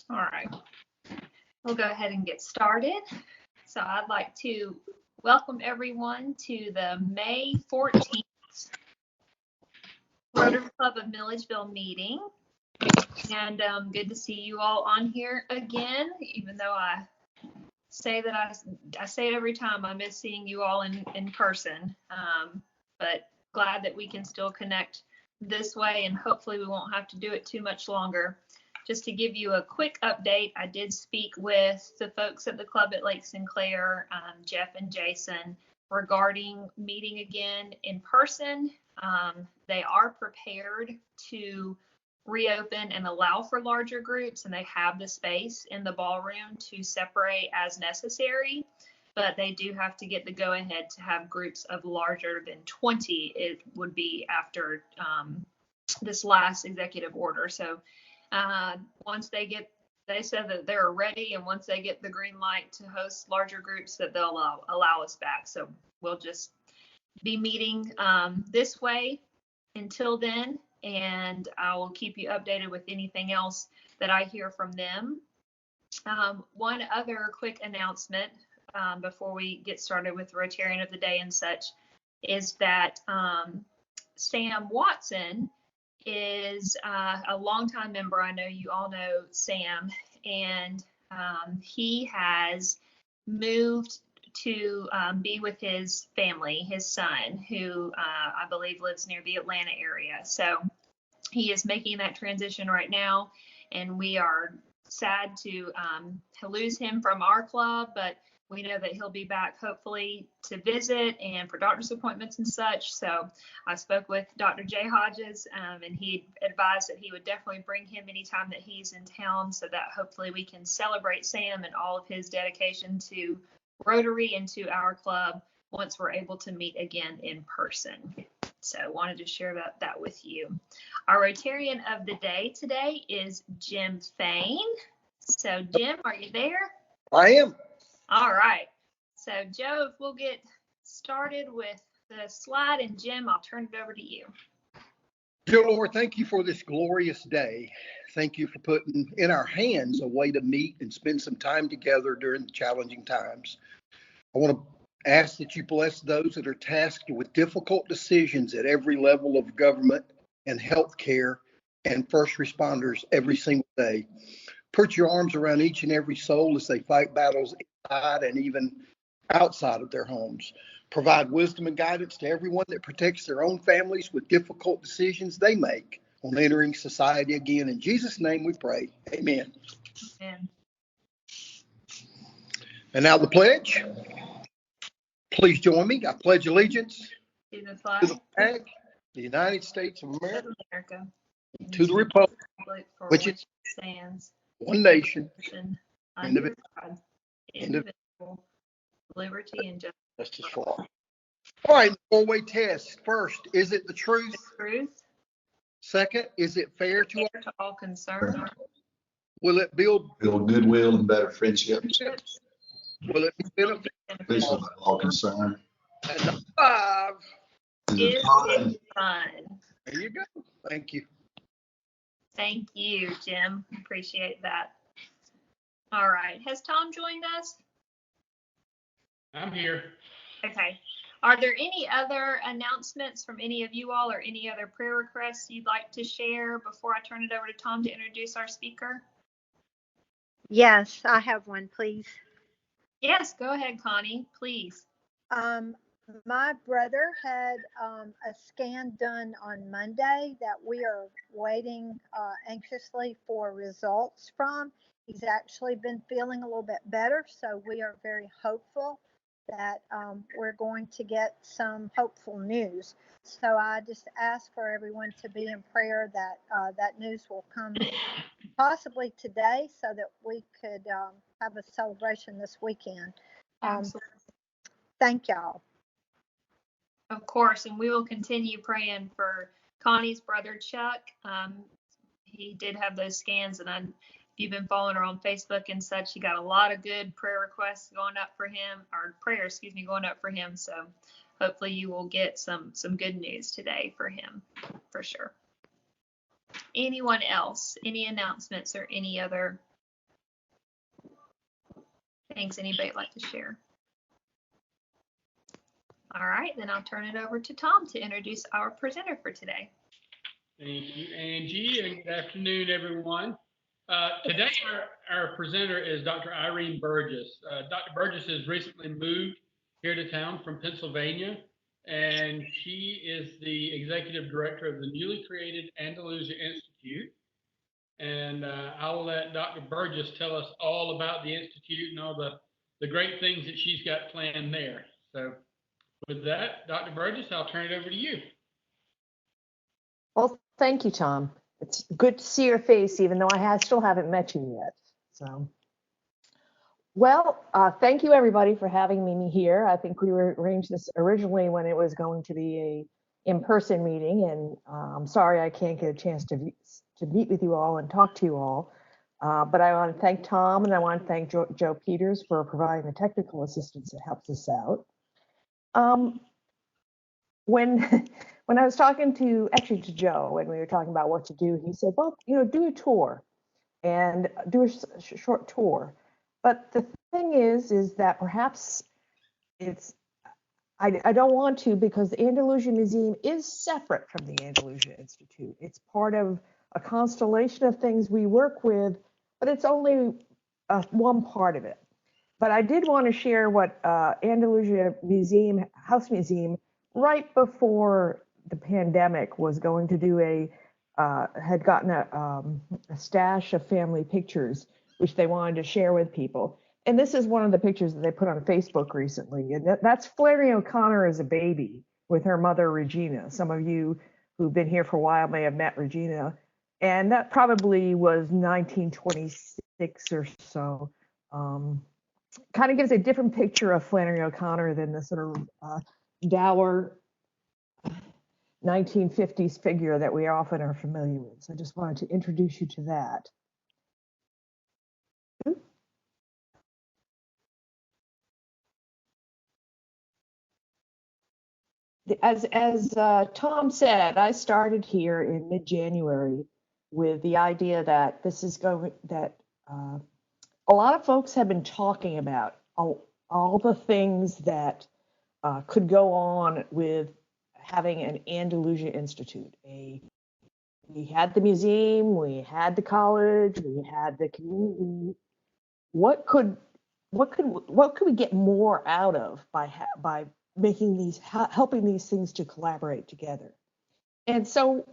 All right, we'll go ahead and get started. So I'd like to welcome everyone to the May 14th Rotary Club of Milledgeville meeting. And good to see you all on here again, even though I say that I say it every time, I miss seeing you all in person. But glad that we can still connect this way, and hopefully we won't have to do it too much longer. Just to give you a quick update, I did speak with the folks at the club at Lake Sinclair, Jeff and Jason, regarding meeting again in person. They are prepared to reopen and allow for larger groups, and they have the space in the ballroom to separate as necessary, but they do have to get the go ahead to have groups of larger than 20. It would be after this last executive order. So once they said that they're ready, and once they get the green light to host larger groups, that they'll allow us back. So we'll just be meeting this way until then, and I will keep you updated with anything else that I hear from them. One other quick announcement before we get started with the Rotarian of the Day and such is that Sam Watson is a longtime member. I know you all know Sam, and he has moved to be with his family, his son, who I believe lives near the Atlanta area. So he is making that transition right now, and we are sad to lose him from our club, but we know that he'll be back hopefully to visit and for doctor's appointments and such. So I spoke with Dr. Jay Hodges, and he advised that he would definitely bring him anytime that he's in town, so that hopefully we can celebrate Sam and all of his dedication to Rotary and to our club once we're able to meet again in person. So I wanted to share that with you. Our Rotarian of the Day today is Jim Fain. So Jim, are you there? I am. All right. So Joe, if we'll get started with the slide, and Jim, I'll turn it over to you. Dear Lord, thank you for this glorious day. Thank you for putting in our hands a way to meet and spend some time together during the challenging times. I want to ask that you bless those that are tasked with difficult decisions at every level of government and healthcare and first responders every single day. Put your arms around each and every soul as they fight battles inside and even outside of their homes. Provide wisdom and guidance to everyone that protects their own families with difficult decisions they make on entering society again. In Jesus' name we pray. Amen. Amen. And now the pledge. Please join me. I pledge allegiance To the to flag the flag of the United States of of America, America, and to the republic, for which which is it stands, one nation, under God, indivisible, liberty and justice for all. All right, four-way test. First, is it the truth? truth. Second, is it fair to all? Fair to all concerned. Will it build goodwill and better friendships. Will it be beneficial? Please with all concerned. And number 5. Is it fun? There you go. Thank you. Thank you, Jim. Appreciate that. All right. Has Tom joined us? I'm here. Okay. Are there any other announcements from any of you all, or any other prayer requests you'd like to share before I turn it over to Tom to introduce our speaker? Yes, I have one, please. Yes, go ahead, Connie, please. My brother had a scan done on Monday that we are waiting anxiously for results from. He's actually been feeling a little bit better, so we are very hopeful that we're going to get some hopeful news. So I just ask for everyone to be in prayer that that news will come possibly today, so that we could have a celebration this weekend. Thank y'all. Of course, and we will continue praying for Connie's brother, Chuck. He did have those scans, and if you've been following her on Facebook and such, she got a lot of good prayer requests going up for him, or prayers, going up for him. So hopefully you will get some good news today for him, for sure. Anyone else? Any announcements or any other Thanks. Anybody like to share? All right, then I'll turn it over to Tom to introduce our presenter for today. Thank you, Angie, and good afternoon, everyone. Today, our presenter is Dr. Irene Burgess. Dr. Burgess has recently moved here to town from Pennsylvania, and she is the executive director of the newly created Andalusia Institute. And I'll let Dr. Burgess tell us all about the Institute and all the great things that she's got planned there. So with that, Dr. Burgess, I'll turn it over to you. Well, thank you, Tom. It's good to see your face, even though I still haven't met you yet. So, well, thank you everybody for having me here. I think we arranged this originally when it was going to be a in-person meeting, and I'm sorry I can't get a chance to meet with you all and talk to you all. But I want to thank Tom, and I want to thank Joe Peters for providing the technical assistance that helps us out. When I was talking to Joe, when we were talking about what to do, he said, well, do a tour and do a short tour. But the thing is that perhaps I don't want to, because the Andalusia Museum is separate from the Andalusia Institute. It's part of a constellation of things we work with, but it's only one part of it. But I did want to share what Andalusia House Museum, right before the pandemic, was going to do had gotten a stash of family pictures, which they wanted to share with people. And this is one of the pictures that they put on Facebook recently. And that's Flannery O'Connor as a baby with her mother, Regina. Some of you who've been here for a while may have met Regina. And that probably was 1926 or so. Kind of gives a different picture of Flannery O'Connor than the sort of dour 1950s figure that we often are familiar with. So I just wanted to introduce you to that. As Tom said, I started here in mid-January with the idea that a lot of folks have been talking about all the things that could go on with having an Andalusia Institute. We had the museum, we had the college, we had the community. What could we get more out of by helping these things to collaborate together? And so,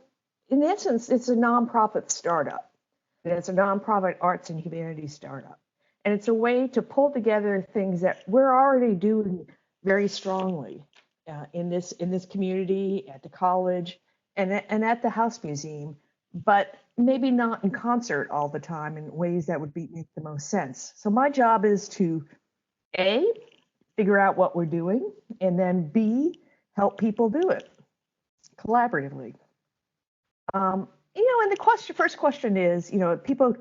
in essence, it's a nonprofit startup. And it's a nonprofit arts and humanities startup. And it's a way to pull together things that we're already doing very strongly in this community, at the college, and at the House Museum, but maybe not in concert all the time in ways that would make the most sense. So my job is to A, figure out what we're doing, and then B, help people do it collaboratively. And the first question is, people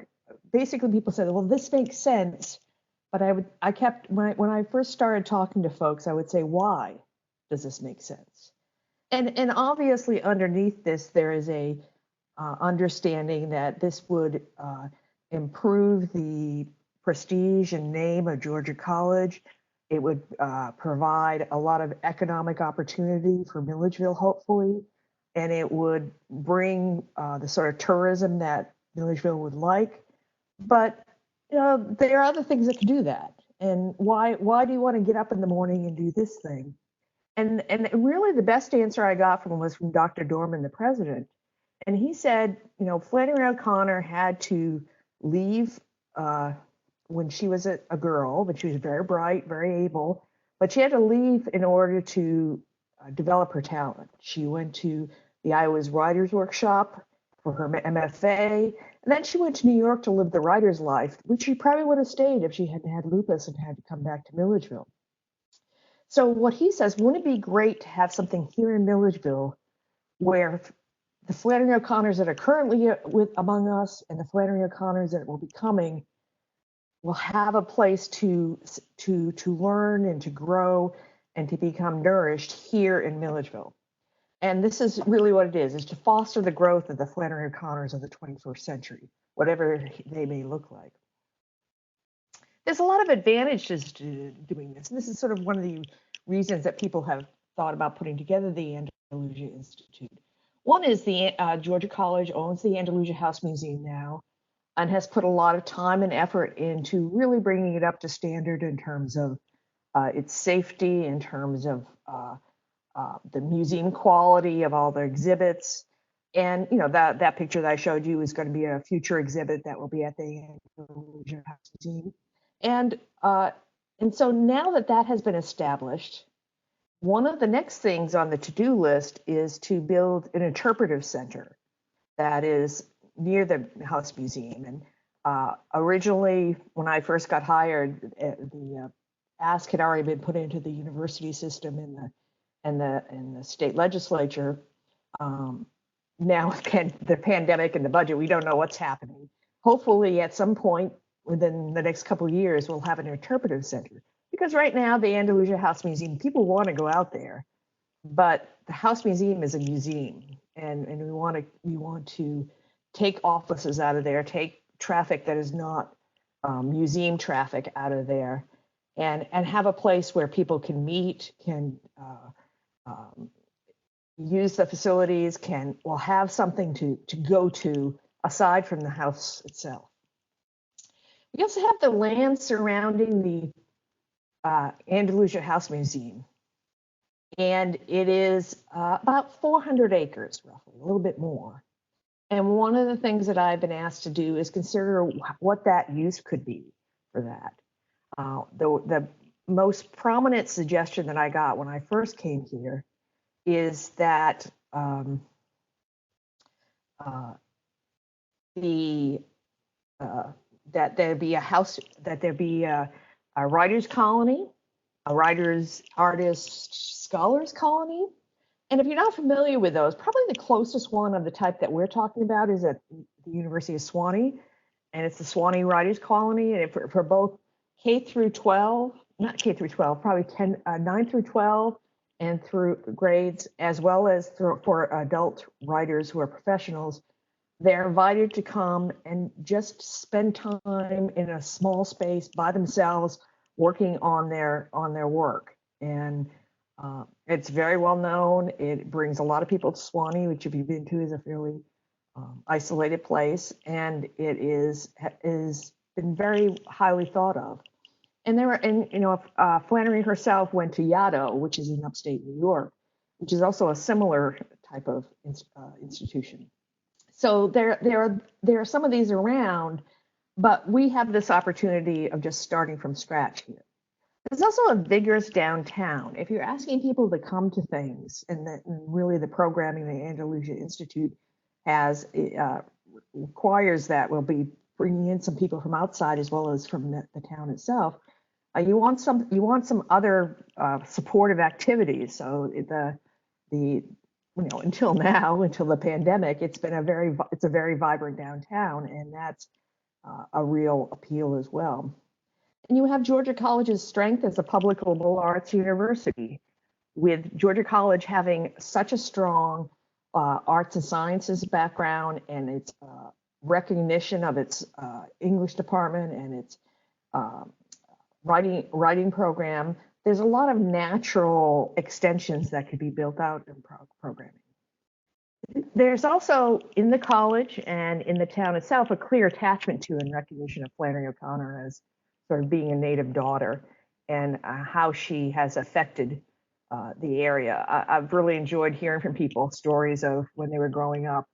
said, well, this makes sense, but when I first started talking to folks, I would say, why does this make sense? And obviously underneath this, there is a understanding that this would improve the prestige and name of Georgia College. It would provide a lot of economic opportunity for Milledgeville, hopefully, and it would bring the sort of tourism that Milledgeville would like. But there are other things that can do that. And why do you want to get up in the morning and do this thing? And really the best answer I got was from Dr. Dorman, the president. And he said, Flannery O'Connor had to leave when she was a girl, but she was very bright, very able, but she had to leave in order to develop her talent. She went to the Iowa's Writers Workshop for her MFA, and then she went to New York to live the writer's life, which she probably would have stayed if she hadn't had lupus and had to come back to Milledgeville. So what he says, wouldn't it be great to have something here in Milledgeville where the Flannery O'Connors that are currently among us and the Flannery O'Connors that will be coming will have a place to learn and to grow and to become nourished here in Milledgeville. And this is really what it is to foster the growth of the Flannery O'Connors of the 21st century, whatever they may look like. there's a lot of advantages to doing this. And this is sort of one of the reasons that people have thought about putting together the Andalusia Institute. One is the Georgia College owns the Andalusia House Museum now and has put a lot of time and effort into really bringing it up to standard in terms of its safety, in terms of the museum quality of all the exhibits. And that picture that I showed you is going to be a future exhibit that will be at the Andalusia House Museum. And so now that has been established, one of the next things on the to-do list is to build an interpretive center that is near the House Museum. And originally, when I first got hired, the ask had already been put into the university system and the state legislature. Now, the pandemic and the budget, we don't know what's happening. Hopefully, at some point within the next couple of years, we'll have an interpretive center. Because right now, the Andalusia House Museum, people want to go out there, but the House Museum is a museum, and we want to take offices out of there, take traffic that is not museum traffic out of there, and have a place where people can meet, can use the facilities, will have something to go to aside from the house itself. We also have the land surrounding the Andalusia House Museum, and it is about 400 acres, roughly, a little bit more. And one of the things that I've been asked to do is consider what that use could be for that. The most prominent suggestion that I got when I first came here is that that there be a house, that there be a writers' colony, a writers, artists, scholars colony. And if you're not familiar with those, probably the closest one of the type that we're talking about is at the University of Swanee, and it's the Swanee Writers Colony. And for both K through 12, not K through 12, probably 9 through 12 and through grades, as well as for adult writers who are professionals, they're invited to come and just spend time in a small space by themselves working on their work. And it's very well known. It brings a lot of people to Swanee, which if you've been to is a fairly isolated place, and it is been very highly thought of. And Flannery herself went to Yaddo, which is in upstate New York, which is also a similar type of institution. So there are some of these around, but we have this opportunity of just starting from scratch here. There's also a vigorous downtown. If you're asking people to come to things, and really the programming the Andalusia Institute has requires that we'll be bringing in some people from outside as well as from the town itself. You want some other supportive activities. So until the pandemic, it's a very vibrant downtown, and that's a real appeal as well. And you have Georgia College's strength as a public liberal arts university, with Georgia College having such a strong arts and sciences background, and its recognition of its English department and its writing program. There's a lot of natural extensions that could be built out in programming. There's also in the college and in the town itself a clear attachment to and recognition of Flannery O'Connor as sort of being a native daughter, and how she has affected the area. I've really enjoyed hearing from people stories of when they were growing up,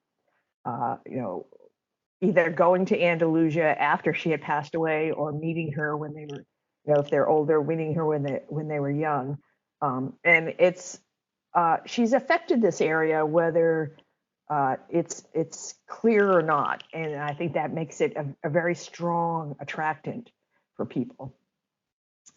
either going to Andalusia after she had passed away, or meeting her when they were, if they're older, meeting her when they were young. And she's affected this area, whether it's clear or not. And I think that makes it a very strong attractant for people.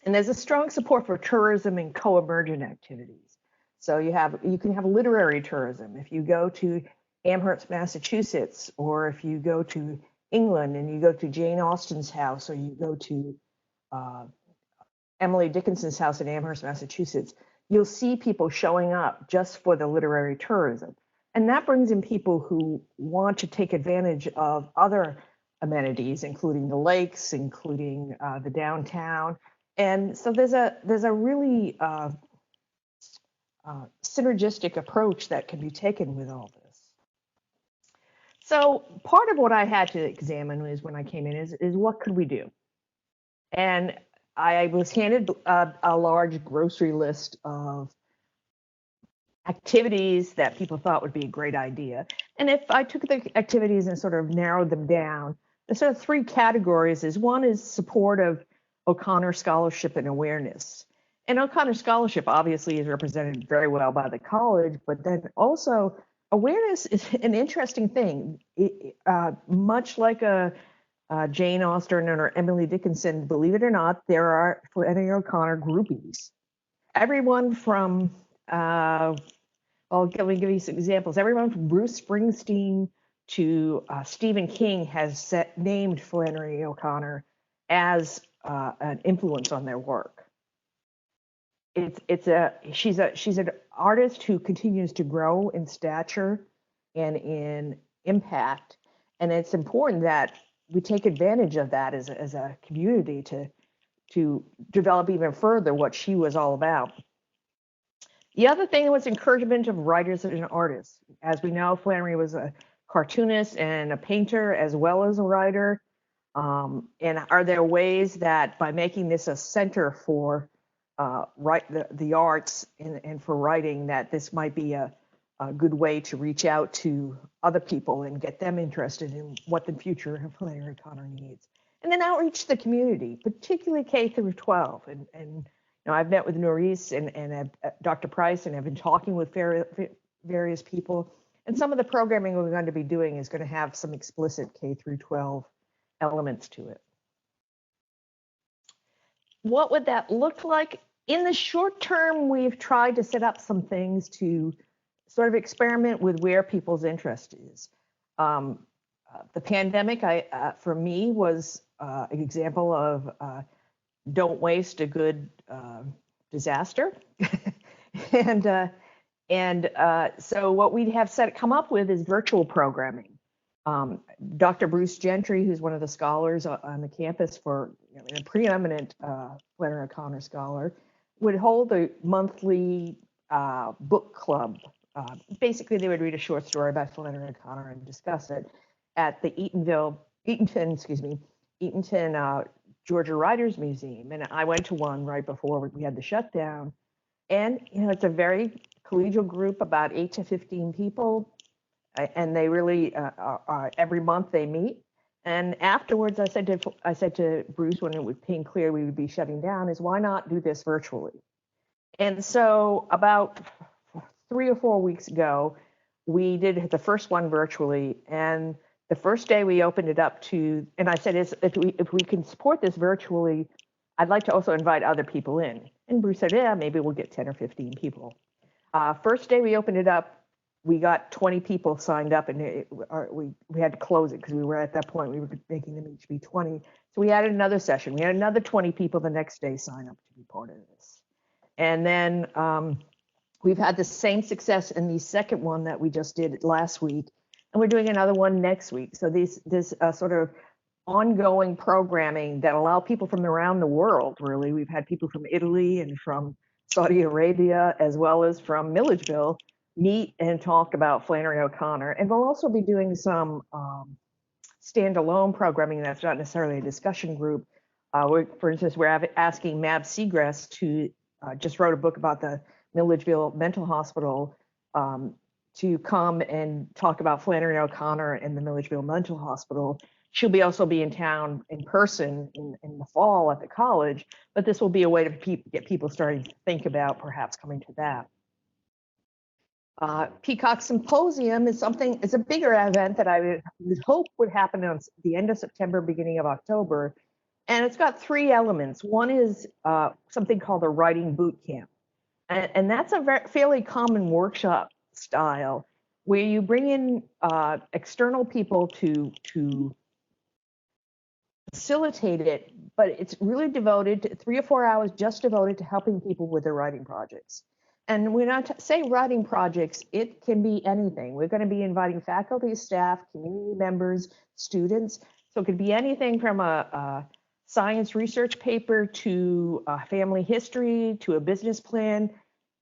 And there's a strong support for tourism and co-emergent activities. So you can have literary tourism. If you go to Amherst, Massachusetts, or if you go to England and you go to Jane Austen's house, or you go to Emily Dickinson's house in Amherst, Massachusetts, you'll see people showing up just for the literary tourism. And that brings in people who want to take advantage of other amenities, including the lakes, including the downtown. And so there's a really synergistic approach that can be taken with all this. So part of what I had to examine is when I came in is what could we do? And I was handed a large grocery list of activities that people thought would be a great idea. And if I took the activities and sort of narrowed them down, there's sort of three categories. One is support of O'Connor Scholarship and awareness. And O'Connor Scholarship obviously is represented very well by the college, but then also awareness is an interesting thing. Much like a Jane Austen or Emily Dickinson, believe it or not, there are Flannery O'Connor groupies. Everyone from, let me give you some examples. Everyone from Bruce Springsteen to Stephen King has named Flannery O'Connor as an influence on their work. She's an artist who continues to grow in stature and in impact, and it's important that we take advantage of that as a community to develop even further what she was all about. The other thing was encouragement of writers and artists. As we know, Flannery was a cartoonist and a painter as well as a writer. And are there ways that by making this a center for the arts and for writing, that this might be a good way to reach out to other people and get them interested in what the future of Flannery O'Connor needs? And then outreach to the community, particularly K through 12. And you know, I've met with Norris and Dr. Price, and I've been talking with various people. And some of the programming we're going to be doing is going to have some explicit K through 12 elements to it. What would that look like? In the short term, we've tried to set up some things to sort of experiment with where people's interest is. The pandemic, for me, was an example of don't waste a good disaster. and so what we have come up with is virtual programming. Dr. Bruce Gentry, who's one of the scholars on the campus for, you know, a preeminent Flannery O'Connor scholar, would hold a monthly book club. Basically, they would read a short story by Flannery O'Connor and discuss it at the Eatonton, Georgia Writers Museum. And I went to one right before we had the shutdown. And, you know, it's a very collegial group, about 8 to 15 people. And they really, every month they meet. And afterwards, I said to Bruce, when it became clear we would be shutting down, is why not do this virtually? And so about 3 or 4 weeks ago, we did the first one virtually. And the first day we opened it up to, and I said, if we can support this virtually, I'd like to also invite other people in. And Bruce said, yeah, maybe we'll get 10 or 15 people. First day we opened it up, we got 20 people signed up, and we had to close it because we were at that point, we were making them each be 20. So we added another session. We had another 20 people the next day sign up to be part of this. And then we've had the same success in the second one that we just did last week. And we're doing another one next week. So this sort of ongoing programming that allow people from around the world, really. We've had people from Italy and from Saudi Arabia, as well as from Milledgeville, meet and talk about Flannery O'Connor. And we'll also be doing some standalone programming that's not necessarily a discussion group. For instance, we're asking Mab Seagrass, to just wrote a book about the Milledgeville Mental Hospital, to come and talk about Flannery O'Connor and the Milledgeville Mental Hospital. She'll also be in town in person in the fall at the college, but this will be a way to get people starting to think about perhaps coming to that. Peacock Symposium is a bigger event that I would hope would happen on the end of September, beginning of October. And it's got 3 elements. One is something called a writing boot camp. And that's a fairly common workshop style where you bring in external people to facilitate it, but it's really devoted to 3 or 4 hours just devoted to helping people with their writing projects. And when I say writing projects, it can be anything. We're going to be inviting faculty, staff, community members, students So it could be anything from a science research paper to a family history to a business plan.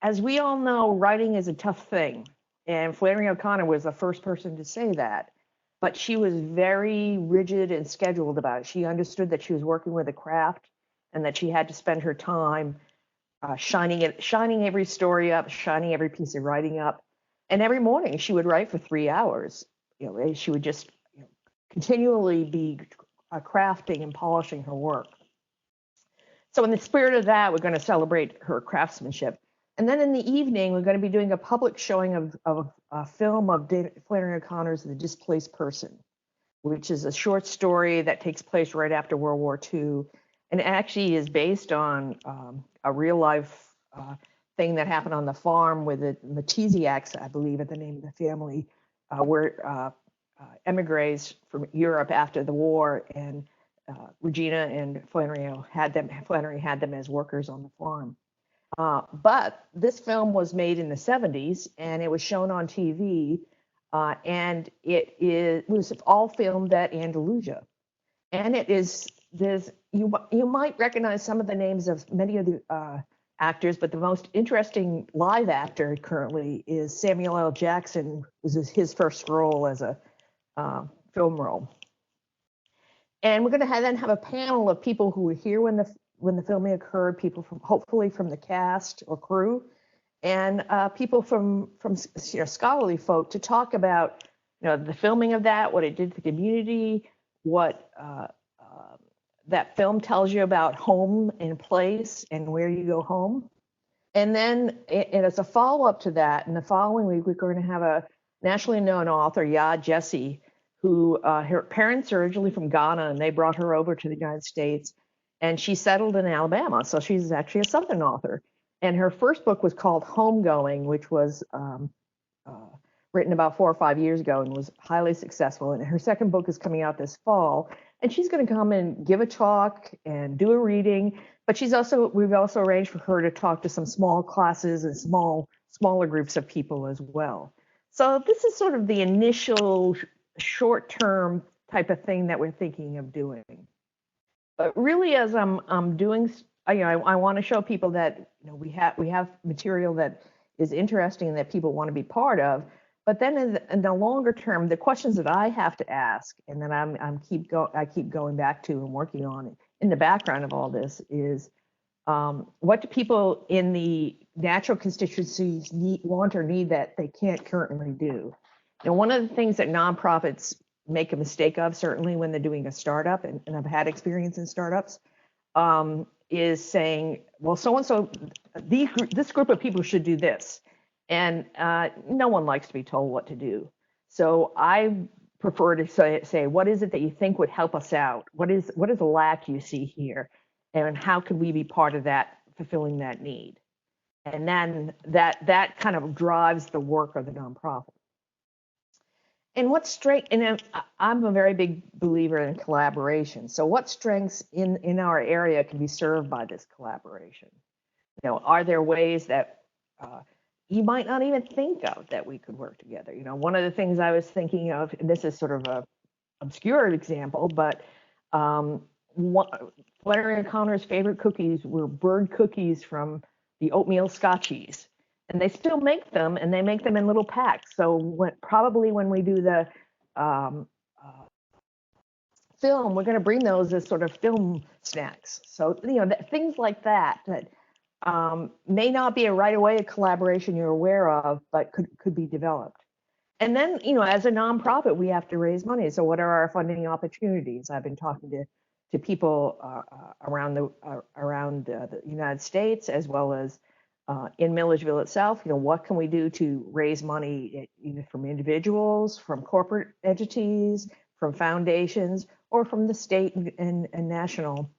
As we all know, writing is a tough thing. And Flannery O'Connor was the first person to say that. But she was very rigid and scheduled about it. She understood that she was working with a craft and that she had to spend her time shining every story up, shining every piece of writing up. And every morning she would write for 3 hours. She would just continually be crafting and polishing her work. So in the spirit of that, we're going to celebrate her craftsmanship. And then in the evening, we're going to be doing a public showing of a film of Flannery O'Connor's The Displaced Person, which is a short story that takes place right after World War II, and actually is based on a real life thing that happened on the farm with the Matesiaks, I believe, at the name of the family, where emigres from Europe after the war, and Regina and Flannery had them as workers on the farm. But this film was made in the 70s, and it was shown on TV, and it was all filmed at Andalusia. And you might recognize some of the names of many of the actors, but the most interesting live actor currently is Samuel L. Jackson. This is his first role as a film role. And we're going to then have a panel of people who were here when the filming occurred, people hopefully from the cast or crew, and people from scholarly folk to talk about the filming of that, what it did to the community, what that film tells you about home and place and where you go home. And then and as a follow-up to that, in the following week, we're going to have a nationally known author, Yaa Gyasi, who her parents are originally from Ghana, and they brought her over to the United States, and she settled in Alabama. So she's actually a Southern author. And her first book was called Homegoing, which was written about 4 or 5 years ago and was highly successful. And her second book is coming out this fall. And she's going to come and give a talk and do a reading. But we've also arranged for her to talk to some small classes and smaller groups of people as well. So this is sort of the initial short-term type of thing that we're thinking of doing. But really, as I'm doing, I want to show people that we have material that is interesting that people want to be part of. But then in the longer term, the questions that I have to ask, and that I keep going back to and working on in the background of all this is, what do people in the natural constituencies want or need that they can't currently do? One of the things that nonprofits make a mistake of, certainly when they're doing a startup, and I've had experience in startups, is saying, well, so-and-so, this group of people should do this. And no one likes to be told what to do. So I prefer to say, what is it that you think would help us out? What is a lack you see here? And how could we be part of that, fulfilling that need? And then that kind of drives the work of the nonprofit. And I'm a very big believer in collaboration. So what strengths in our area can be served by this collaboration? Are there ways that you might not even think of that we could work together? One of the things I was thinking of, and this is sort of a obscure example, but Flannery O'Connor's favorite cookies were bird cookies from the oatmeal scotchies. And they still make them, and they make them in little packs. So probably when we do the film, we're going to bring those as sort of film snacks. So things like that may not be right away a collaboration you're aware of, but could be developed. And then as a nonprofit, we have to raise money. So what are our funding opportunities? I've been talking to people around the United States, as well as in Milledgeville itself. What can we do to raise money, either from individuals, from corporate entities, from foundations, or from the state and national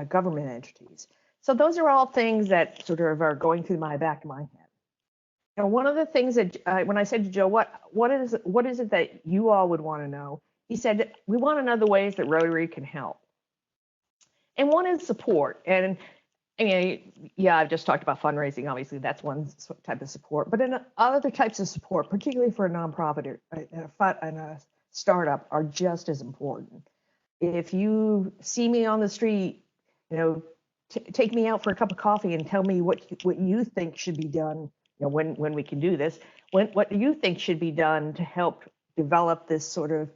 government entities? So those are all things that sort of are going through my back of my head. One of the things that when I said to Joe, what is it that you all would want to know? He said, we want to know the ways that Rotary can help. And one is support. And I've just talked about fundraising. Obviously, that's one type of support. But in other types of support, particularly for a nonprofit and a startup are just as important. If you see me on the street, take me out for a cup of coffee and tell me what you think should be done. When we can do this, what do you think should be done to help develop this sort of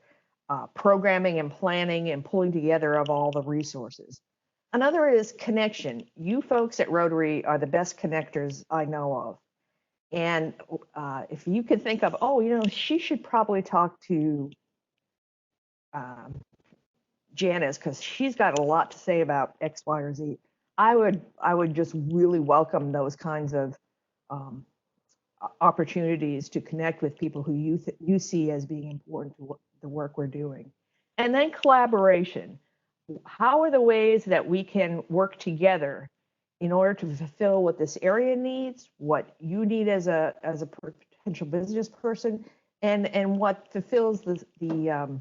programming and planning and pulling together of all the resources? Another is connection. You folks at Rotary are the best connectors I know of. And if you could think of, she should probably talk to Janice because she's got a lot to say about X, Y, or Z. I would just really welcome those kinds of opportunities to connect with people who you see as being important to the work we're doing. And then collaboration. How are the ways that we can work together in order to fulfill what this area needs, what you need as a potential business person, and what fulfills the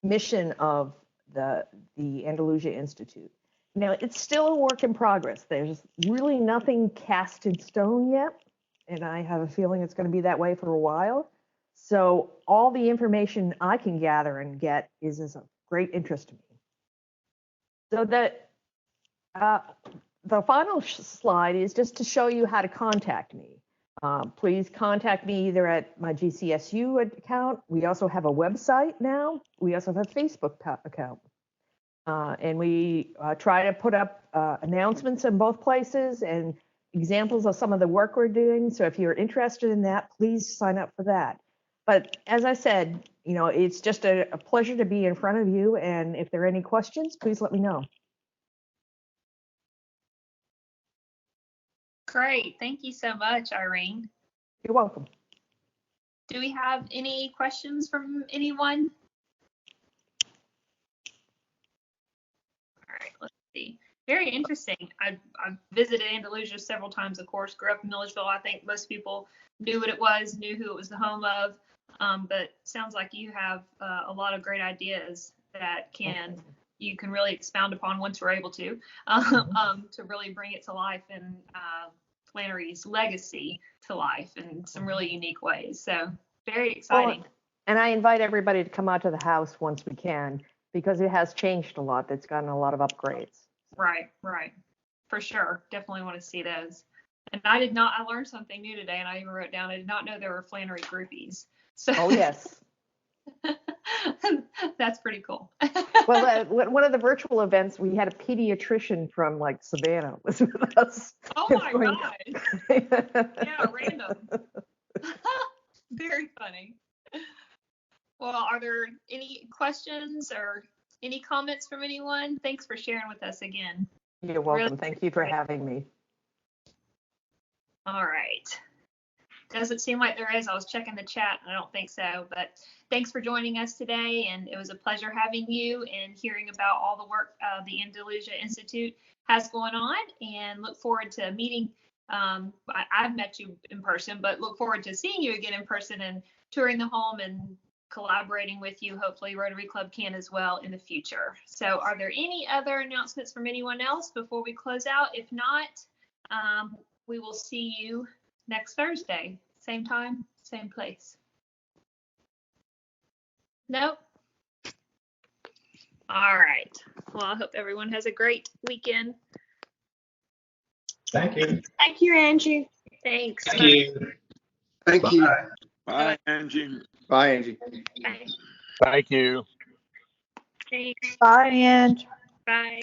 mission of the Andalusia Institute. Now, it's still a work in progress. There's really nothing cast in stone yet, and I have a feeling it's going to be that way for a while. So all the information I can gather and get is of great interest to me. So that the final slide is just to show you how to contact me. Please contact me either at my GCSU account. We also have a website now. We also have a Facebook account. And we try to put up announcements in both places and examples of some of the work we're doing. So if you're interested in that, please sign up for that. But as I said, it's just a pleasure to be in front of you. And if there are any questions, please let me know. Great. Thank you so much, Irene. You're welcome. Do we have any questions from anyone? All right, let's see. Very interesting. I've visited Andalusia several times, of course. Grew up in Milledgeville. I think most people knew what it was, knew who it was the home of. But sounds like you have a lot of great ideas that you can really expound upon once we're able to really bring it to life and Flannery's legacy to life in some really unique ways. So very exciting. Well, and I invite everybody to come out to the house once we can, because it has changed a lot. It's gotten a lot of upgrades. Right. For sure. Definitely want to see those. And I learned something new today, and I even wrote down, I did not know there were Flannery groupies. So. Oh, yes. That's pretty cool. Well, one of the virtual events, we had a pediatrician from Savannah was with us. Oh my God. Yeah, random. Very funny. Well, are there any questions or any comments from anyone? Thanks for sharing with us again. You're welcome. Really, thank you for having me. All right. Doesn't seem like there is. I was checking the chat. I don't think so, but thanks for joining us today. And it was a pleasure having you and hearing about all the work the Andalusia Institute has going on, and look forward to meeting. I've met you in person, but look forward to seeing you again in person and touring the home and collaborating with you. Hopefully Rotary Club can as well in the future. So are there any other announcements from anyone else before we close out? If not, we will see you next Thursday, same time, same place. Nope. All right. Well, I hope everyone has a great weekend. Thank you. Thank you, Angie. Thanks. Thank you. Thank you. Bye, Angie. Bye, Angie. Bye. Thank you. Thanks. Bye, Ange. Bye.